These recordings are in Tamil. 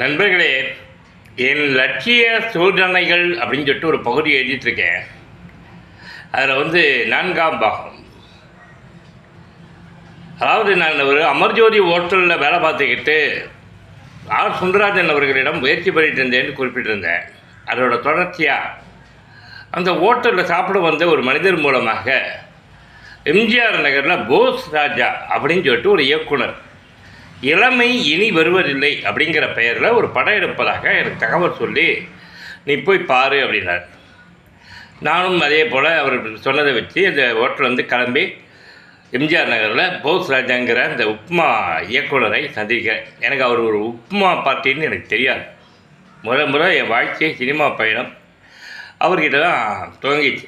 நண்பர்களே, என் லட்சிய சோதனைகள் அப்படின்னு சொல்லிட்டு ஒரு பகுதி எழுதிட்டுருக்கேன். அதில் 4ஆம் பாகம். அதாவது நான் ஒரு அமர்ஜோதி ஹோட்டலில் வேலை பார்த்துக்கிட்டு ஆர் சுந்தராஜன் அவர்களிடம் முயற்சி பண்ணிட்டு இருந்தேன்னு குறிப்பிட்டிருந்தேன். அதோட தொடர்ச்சியாக அந்த ஹோட்டலில் சாப்பிட வந்த ஒரு மனிதர் மூலமாக எம்ஜிஆர் நகரில் போஸ் ராஜா அப்படின்னு சொல்லிட்டு ஒரு இயக்குனர் இளமை இனி வருவதில்லை அப்படிங்கிற பெயரில் ஒரு படம் எடுப்பதாக எனக்கு தகவல் சொல்லி நீ போய் பாரு அப்படின்னார். நானும் அதே போல் அவர் சொன்னதை வச்சு அந்த ஹோட்டல் கிளம்பி எம்ஜிஆர் நகரில் போஸ் ராஜாங்கிற அந்த உப்மா இயக்குனரை சந்திக்கிறேன். எனக்கு அவர் ஒரு உப்மா பார்ட்டின்னு எனக்கு தெரியாது. முறை என் வாழ்க்கை சினிமா பயணம் அவர்கிட்ட தான் துவங்கிச்சு.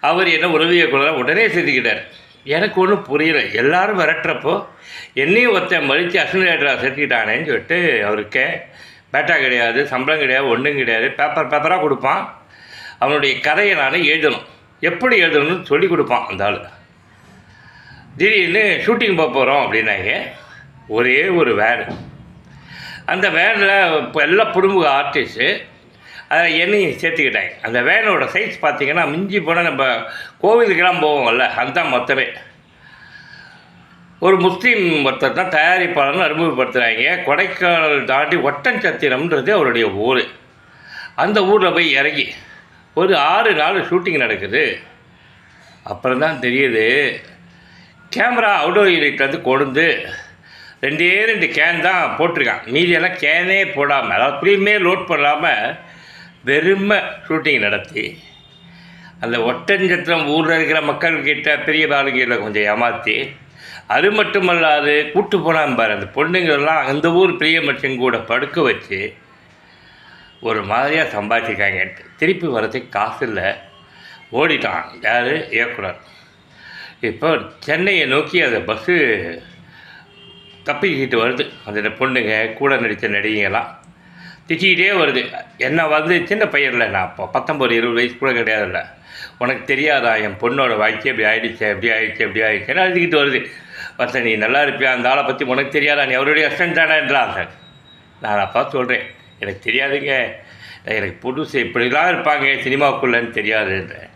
அவர் என்ன உதவி இயக்குனராக உடனே செஞ்சுக்கிட்டார். எனக்கு ஒன்றும் புரியலை. எல்லோரும் விரட்டுறப்போ என்னையும் ஒருத்தன் மறித்து அசினேட்டராக செஞ்சுக்கிட்டானேன்னு சொல்லிட்டு அவருக்கு பேட்டா கிடையாது, சம்பளம் கிடையாது, ஒன்றும் கிடையாது. பேப்பராக கொடுப்பான். அவனுடைய கதையை நான் எழுதணும், எப்படி எழுதணும்னு சொல்லி கொடுப்பான் அந்த ஆள். திடீர்னு ஷூட்டிங் போக போகிறோம் அப்படின்னாங்க. ஒரே ஒரு வேன். அந்த வேனில் இப்போ எல்லா புடுமுக ஆர்டிஸ்ட்டு அதை என்னையும் சேர்த்துக்கிட்டாங்க. அந்த வேனோட சைஸ் பார்த்திங்கன்னா மிஞ்சி போனால் நம்ம கோவிலுக்கெல்லாம் போவோம்ல, அதுதான் மொத்தமே. ஒரு முஸ்லீம் ஒருத்தர் தான் தயாரிப்பாளர்னு அறிமுகப்படுத்துகிறாங்க. கொடைக்கானல் தாண்டி ஒட்டன்சத்திரம்ன்றது அவருடைய ஊர். அந்த ஊரில் போய் இறங்கி ஒரு 6 நாள் ஷூட்டிங் நடக்குது. அப்புறம் தான் தெரியுது, கேமரா அவுடோர் யூனிட்லேருந்து கொண்டு 2 கேன் தான் போட்டிருக்கான். மீதியெல்லாம் கேனே போடாமல், அதாவது ஃபிலிமே லோட் பண்ணாமல் வெறுமை ஷூட்டிங் நடத்தி அந்த ஒட்டஞ்சத்திரம் ஊரில் இருக்கிற மக்கள்கிட்ட பெரிய ஆளுங்களில் கொஞ்சம் ஏமாற்றி, அது மட்டுமல்லாது கூட்டு போனான் பாரு அந்த பொண்ணுங்கள்லாம் அந்த ஊர் பெரிய மனுஷங்க கூட படுக்க வச்சு ஒரு மாதிரியாக சம்பாதிச்சிருக்காங்க. திருப்பி வரதுக்கு காசு இல்லை, ஓடிட்டான் யார் இயக்குனர். இப்போ சென்னையை நோக்கி அந்த பஸ்ஸு தப்பிக்கிட்டு வருது. அந்த பொண்ணுங்க கூட நடித்த நடிகைங்கெல்லாம் திட்டிக்கிட்டே வருது. என்ன சின்ன பையனில், நான் இப்போ 19-20 வயசு கூட கிடையாதுல்ல, உனக்கு தெரியாதா என் பொண்ணோட வாழ்க்கை எப்படி ஆகிடுச்சு, எப்படி ஆகிடுச்சுன்னு அழுதுகிட்டு வருது. பத்த நீ நல்லா இருப்பியா, அந்த ஆளை பற்றி உனக்கு தெரியாதா, நீ அவருடைய அசிஸ்டன்ட் தானேன்றான் சார். நான் அப்பா சொல்கிறேன், எனக்கு தெரியாதுங்க, எனக்கு புதுசு இப்படிலாம் இருப்பாங்க சினிமாவுக்குள்ளேன்னு தெரியாதுன்றேன்.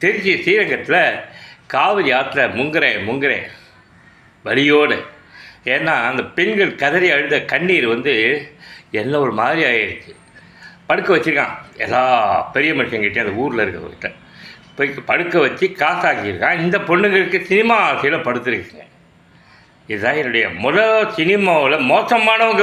திருச்சி ஸ்ரீரங்கத்தில் காவிரி ஆற்றுல முங்குறேன் வலியோடு. ஏன்னா அந்த பெண்கள் கதறி அழுத கண்ணீர் எல்லாம் ஒரு மாதிரி ஆகிடுச்சு. படுக்க வச்சுருக்கான் எல்லா பெரிய மனுஷங்கிட்டே, அந்த ஊரில் இருக்கிறவர்கிட்ட போய் படுக்க வச்சு காசாக்கியிருக்கான். இந்த பொண்ணுங்களுக்கு சினிமா ஆசையில் படுத்துருக்குங்க. இதுதான் என்னுடைய முதல் சினிமாவில் மோசமானவங்க